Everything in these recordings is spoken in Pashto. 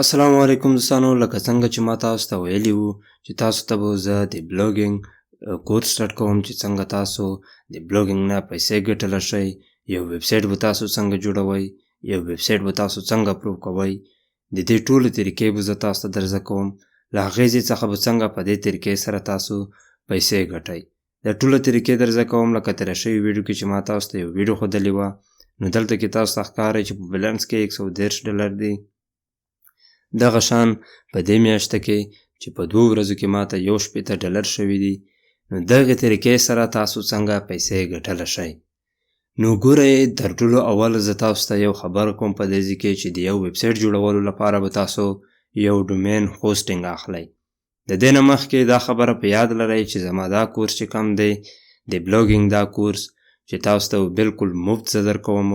السلام علیکم دوستانو، لکه څنګه چې ما تاسو ته ویلي وو چې تاسو ته به زه د بلاګینګ کورس سټارټ کوم چې څنګه تاسو د بلاګینګ نه پیسې ګټلی شئ. یو ویب سایټ به تاسو څنګه جوړوئ، یو ویب سایټ به تاسو څنګه اپلوډ کوئ. د دې ټولو طریقې به زه تاسو ته درزده کوم. له هغې ځای څخه به څنګه په دې طریقې سره تاسو پیسې ګټئ. د ټولو طریقې درزده کوم. لکه تېره شوي ویډیو کې چې ما تاسو ته یو ویډیو ښودلې وه، نو دلته کې تاسو ته ښکاري چې په بیلنس کې $130 دی. دغه شان په دې میاشته کې چې په 2 ورځو کې ماته $60 شوي دي. نو دغه طریقې سره تاسو څنګه پیسې ګټلی شئ. نو ګورئ، تر ټولو اول زه تاسو ته یو خبر کوم په دې ځای کې چې د یو ویب سایټ جوړولو لپاره به تاسو یو ډومین هوسټینګ اخلئ. د دې نه مخکې دا خبره په یاد لرئ چې زما دا کورس چې کوم دی د بلاګینګ دا کورس چې تاسو ته بالکل مفت زه درکوم،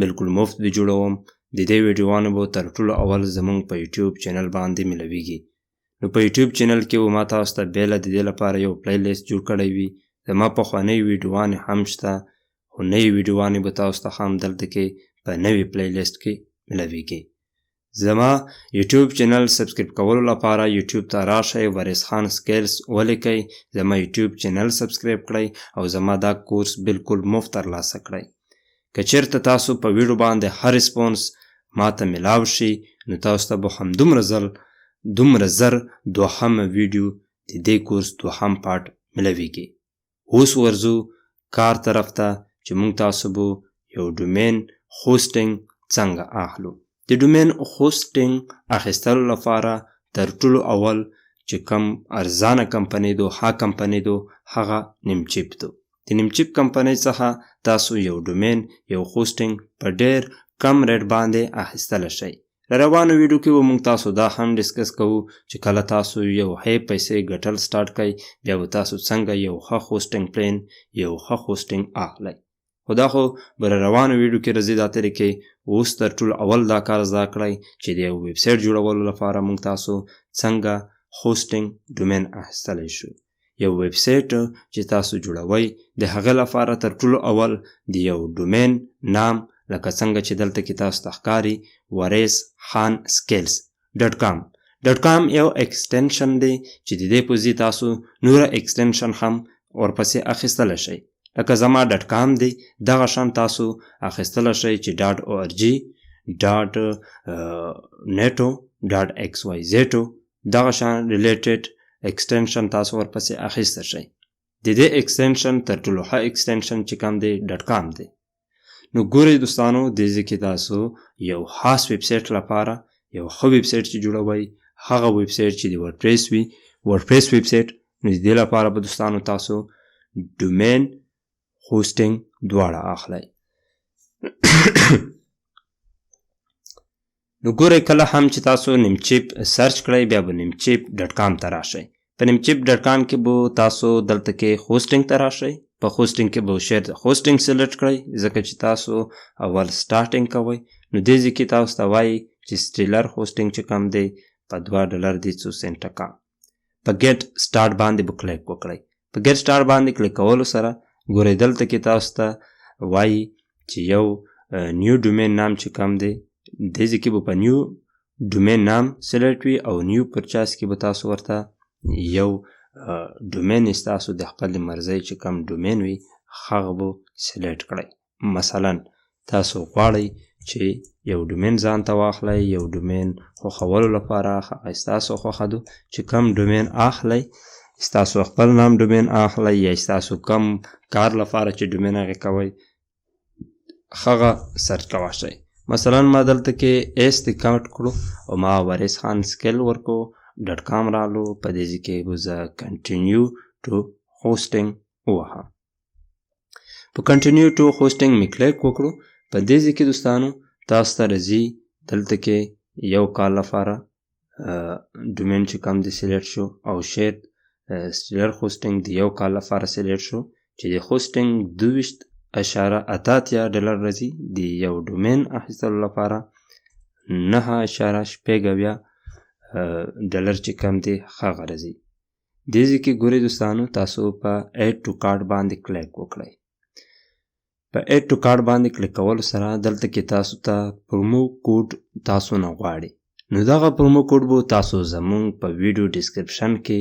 بالکل مفت به جوړوم. د دې ویډیوانو به تر ټولو اول زمونږ په یوټیوب چینل باندې ملویږي. نو په یوټیوب چینل کې به ما تاسو ته بیله د دې لپاره یو پلی لیست جوړ کړی وي. زما پخوانۍ ویډیوانې هم شته، خو نوې ویډیوانې به تاسو ته هم دلته کې په نوې پلی لیست کې ملویږي. زما یوټیوب چینل سبسکرایب کولو لپاره یوټیوب ته راشئ، وارث خان سکیلز ولیکئ، زما یوټیوب چینل سبسکرایب کړئ او زما دا کورس بالکل مفت ترلاسه کړئ. که چېرته تاسو په ویډیو باندې هر ریسپونس ما ته ملاو شي، نو تاسو ته به همدومره زر دوهمه ویډیو د دې کورس دوهم پارټ ملویږي. اوس ورځو کار طرف ته چې موږ تاسو به یو ډومین هوسټینګ څنګه اخلو. د ډومین هوسټینګ اخیستلو لپاره تر ټولو اول چې کم ارزانه کمپنۍ دو هغه نیمچیپ دو. د نیمچیپ کمپنۍ څخه تاسو یو ډومین یو هوسټینګ په ډیر کم ریټ باندې اخیستلی شئ. روانو ویډیو کې به موږ تاسو دا هم ډسکس کوو چې کله تاسو یو هی پیسې ګټل سټارټ کړئ، بیا به تاسو څنګه یو ښه هوسټینګ پلین یو ښه هوسټینګ اخلئ. خو دا خو به روانو ویډیو کې راځي دا طریقې. اوس تر ټولو اول دا کار زده کړئ چې د یو ویب سایټ جوړولو لپاره موږ تاسو څنګه هوسټینګ ډومین اخیستلی شو. یو ویب سایټ چې تاسو جوړوئ د هغه لپاره تر ټولو اول د یو ډومین نام، لکه څنګه چې دلته کې تاسو ته ښکاري وارث خان سکیلز .com یو ایکسټنشن دی چې د دې په ځای تاسو نوره ایکسټنشن هم ورپسې اخیستلی شئ. لکه زما .com دی، دغه شان تاسو اخیستلی شئ چې .org .neto .xyz دغه شان ریلیټډ ایکسټنشن تاسو ورپسې اخیسته شئ. د دې ایکسټنشن تر ټولو ښه ایکسټنشن چې کوم دی .com دی. نو ګورئ دوستانو، د دې کې تاسو یو خاص ویب سایټ لپاره یو ښه ویب سایټ چې جوړوئ، هغه ویب سایټ چې د ورډپریس وي، ورډپریس ویب سایټ. نو د دې لپاره به دوستانو تاسو ډومین هوسټینګ دواړه اخلئ. نو ګورئ، کله هم چې تاسو نیمچیپ سرچ کړئ بیا به نیمچیپ .com ته راشئ. په نیمچیپ .com کې به تاسو دلته کې هوسټینګ ته راشئ. په هوسټینګ کې به شیر هوسټینګ سلیکټ کړئ ځکه چې تاسو اول سټارټینګ کوئ. نو دې ځای کې تاسو ته وایي چې سټیلر هوسټینګ چې کوم دی په $2 دی 2 سنټه کم. په ګیټ سټارټ باندې به کلیک وکړئ. په ګیټ سټارټ باندې کلیک کولو سره ګورئ دلته کې تاسو ته وایي چې یو نیو ډومین نام چې کوم دی، دې ځای کې به په نیو ډومین نام سلیکټ وي او نیو پرچاس کې به تاسو ورته یو ډومین ستاسو د خپل مرضی چې کم ډومین وي هغه به سلیکټ کړئ. مثلا تاسو غواړئ چې یو ډومین ځان ته واخلئ، یو ډومین خوښولو لپاره هغه ستاسو خوښه ده چې کم ډومین اخلئ، ستاسو خپل نام ډومین اخلئ یا ستاسو کم کار لپاره چې ډومین هغه کوئ هغه سرچ کولی شئ. مثلا ما دلته کې ایس د کاټ کړو او ما وارث خان سکیل ورکو .com رالو. په دې ځای کې به زه کنټینیو ټو هوسټینګ ووهم. په کنټینیو ټو هوسټینګ مې کلیک وکړو. په دې ځای کې دوستانو تاسو ته راځي دلته کې یو کال لپاره ډومین چې کوم دی سلیکټ شو او شیر سټیلر هوسټینګ د یو کال لپاره سلیکټ شو چې د هوسټینګ $2.88 راځي. د یو ډومین اخیستلو لپاره $9.90 چې کم دی هغه راځي. دې ځای کې ګورئ دوستانو تاسو په ایډ ټو کارت باندې کلیک وکړئ. په ایډ ټو کارت باندې کلیک کولو سره دلته کې تاسو ته پرومو کوډ تاسو نه غواړي. نو دغه پرومو کوډ به تاسو زمونږ په ویډیو ډسکرپشن کې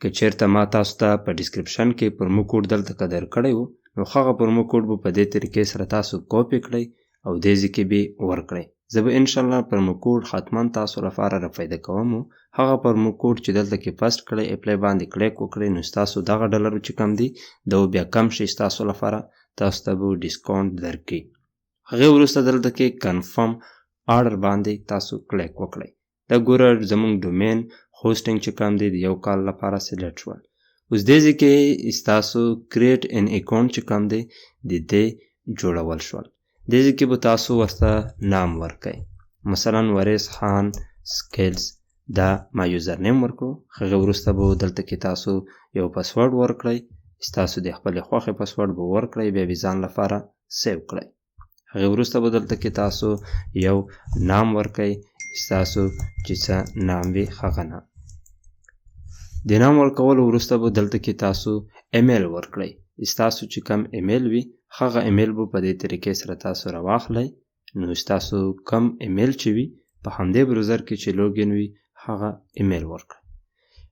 که چیرته ما تاسو ته په ډسکرپشن کې پرومو کوډ دلته قدر کړی وو نو هغه پرومو کوډ به په دې طریقې سره تاسو کاپی کړئ او دې ځای کې به ورکړئ. زه به انشاءالله پرومو کوډ حتما تاسو لپاره رافایده کوم. هغه پرومو کوډ چې دلته کې پاست کړئ اپلای باندې کلیک وکړئ نو تاسو دغه ډالر چې کم دي دا بیا کم شي تاسو لپاره تاسو ته به ډیسکاونټ درکړي. هغه وروسته دلته کې کنفرم آرډر باندې تاسو کلیک وکړئ. دا ګوره زموږ ډومین هوسټینګ چې کم دی د یو کال لپاره سلیکټ شول. اوس دې ځای کې تاسو کریټ ان اکاونټ چې کم دی د دې جوړول شول. دې ځای کې به تاسو ورته نام ورکړئ. مثلا وریس خان سکیلز دا ما یوزر نیم ورکړو. هغه وروسته به دلته کې تاسو یو پاسورډ ورکړئ. تاسو د خپل خوښې پاسورډ به ورکړئ بیا به ځان لپاره سیو کړئ. هغه وروسته به دلته کې تاسو یو نام ورکړئ تاسو چې څه نام وي هغه نام. د نام ورکولو وروسته به دلته کې تاسو ایمیل ورکړئ. تاسو چې کم ایمیل وي هغه ایمیل به په دې طریقې سره تاسو راواخلئ. نو تاسو کم ایمیل چې وي په همدې بروزر کې چې لوګین وي هغه ایمیل ورکړئ.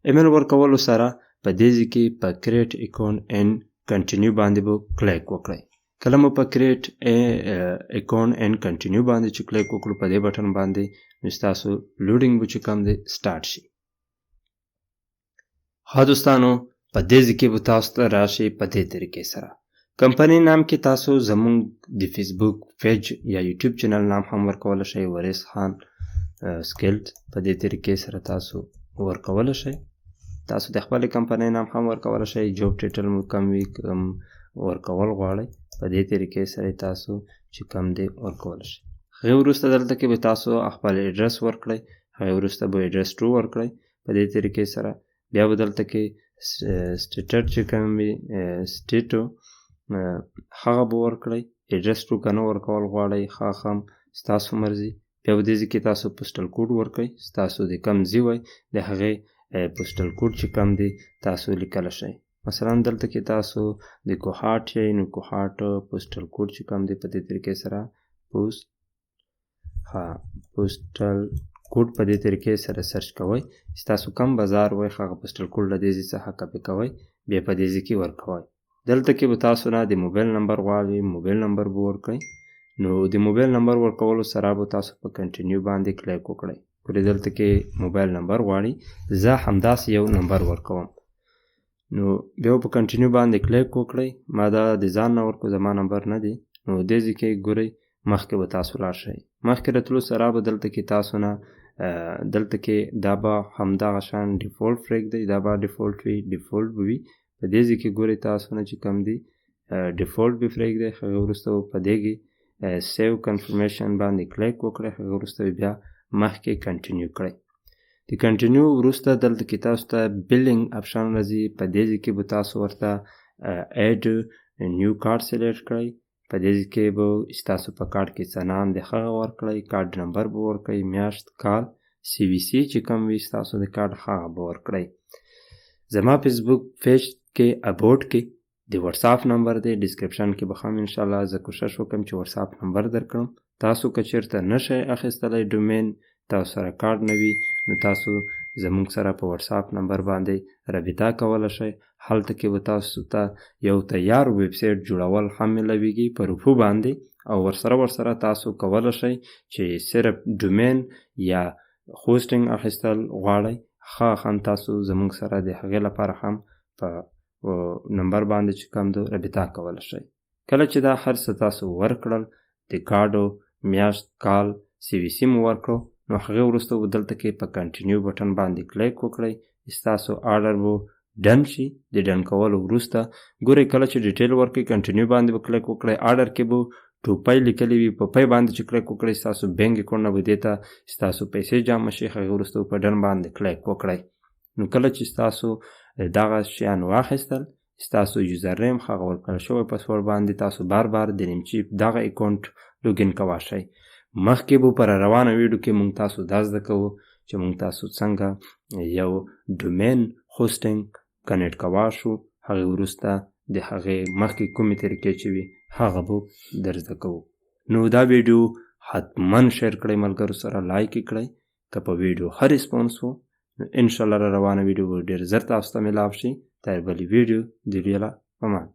ایمیل ورکولو سره په دې ځای کې په کریټ اکاونټ اینډ کنټینیو باندې به کلیک وکړئ. کله مو په کریټ اکاونټ اینډ کنټینیو باندې چې کلیک وکړو په دې بټن باندې نو تاسو لوډینګ به چې کم دی سٹارټ شي. ها دوستانو په دې ځای کې به تاسو ته راشي په دې طریقې سره. کمپنی نام کې تاسو زمونږ د فیسبوک پیج یا یوټیوب چینل نام هم ورکول شئ وریس خان سکیلز په دې طریقې سره تاسو ورکول شئ. تاسو د خپل کمپنی نام هم ورکول شئ. جوب ټایټل مو کم وي کم ورکول غواړئ په دې طریقې سره تاسو چې کم دی ورکول شئ. هغه وروسته دلته کې به تاسو خپل اډرس ورکړئ. هغه وروسته به اډرس ټرو ورکړئ په دې طریقې سره. بیا به دلته کې سټیټ چې کم وي سټیټو هغه به ورکړئ. اډرس ټرو که نه ورکول غواړئ هغه هم ستاسو مرضي. بیا به دې ځای کې تاسو پوسټل کوډ ورکړئ. ستاسو د کم ځای وای د هغې پوسټل کوډ چې کم دی تاسو لیکلی شئ. مثلا دلته کې تاسو د کوهاټ یې نو کوهاټ پوسټل کوډ چې کم دی په دې طریقې سره پوسټل کوډ په دې طریقې سره سرچ کوئ. تاسو کم بازار وای هغه پوسټل کوډ له دې ځای څخه کاپي کوئ بیا په دې ځای کې ورکوئ. دلته کې به تاسو نه د موبایل نمبر غواړئ موبایل نمبر به ورکړئ. نو د موبایل نمبر ورکولو سره به تاسو په کنټینیو باندې کلیک وکړئ. ګورئ دلته کې موبایل نمبر غواړي زه همداسې یو نمبر ورکوم. نو بیا په کنټینیو باندې کلیک وکړئ. ما دا د ځان نه ورکو زما نمبر نه دی. نو دې ځای کې ګورئ مخکې به تاسو لاړ شئ. مخکې راتلو سره به دلته کې تاسو نه دلته کې دا به همدغه شان ډیفولټ پرېږدئ. دا به ډیفولټ وي ډیفولټ به وي. په دې ځای کې ګورئ تاسو نه چې کم دی ډیفولټ به پرېږدئ. هغه وروسته په دې کې سیو کنفرمیشن باندې کلیک وکړئ. هغه وروسته بیا مخکې کنټینیو کړئ. د کنټینیو وروسته دلته کې تاسو ته بلینګ اپشن راځي. په دې ځای کې به تاسو ورته اډ نیو کارت سلیکټ کړئ. په دې ځای کې به ستاسو په کارت کې څه نام دی هغه ورکړئ. کارت نمبر به ورکړئ. میاشت کال سی وي سی چې کم وي ستاسو د کارت هغه به ورکړئ. زما فیسبوک پیج کې اباوټ کې د واتساپ نمبر دی. ډسکرپشن کې به هم انشاءالله زه کوشش وکم چې واتساپ نمبر درکړم. تاسو که چیرته نشئ اخیستلی ډومین تاسو سره کارت نه وي نو تاسو زموږ سره په واتساپ نمبر باندې رابطه کولی شئ. هلته کې به تاسو ته یو تیار ویب سایټ جوړول هم ملویږي په روپو باندې او ورسره تاسو کولی شئ چې صرف ډومین یا هوسټینګ اخیستل غواړئ هغه هم تاسو زموږ سره د هغې لپاره هم په نمبر باندې چې کوم دی رابطه کولی شئ. کله چې دا هر څه تاسو ورکړل د کارډو میاشت کال سی وي سی مو ورکړو نو هغې وروسته به دلته کې په کنټینیو بټن باندې کلیک وکړئ. ستاسو آرډر به ډن شي. د ډن کولو وروسته ګورئ کله چې ډیټیل ورکړئ کنټینیو باندې به کلیک وکړئ. آرډر کې به ټوپۍ لیکلی وي په پی باندې چې کلیک وکړئ ستاسو بینک اکاونټ نه به دې ته ستاسو پیسې جمع شي. هغې وروسته په ډن باندې کلیک وکړئ. نو کله چې ستاسو دغه شیان واخیستل ستاسو یوزر نیم هغه ورکړل شوی پاسورډ باندې تاسو بار د نیمچې دغه اکاونټ لوګین کولی شئ. مخکې به پر روانه ویډیو کې مونږ تاسو دا زده کوو چې مونږ تاسو څنګه یو ډومین هوسټینګ کنیکټ کولی شو. هغې وروسته د هغې مخکې کومې طریقې چې وي هغه به در زده کوو. نو دا ویډیو حتمن شیر کړئ، ملګرو سره لایک یې کړئ. که په ویډیو ښه ریسپانس و نو انشاءالله را روانه ویډیو به ډېر زر تاسو ته میلاو شي. تر بلې ویډیو د دې له امان.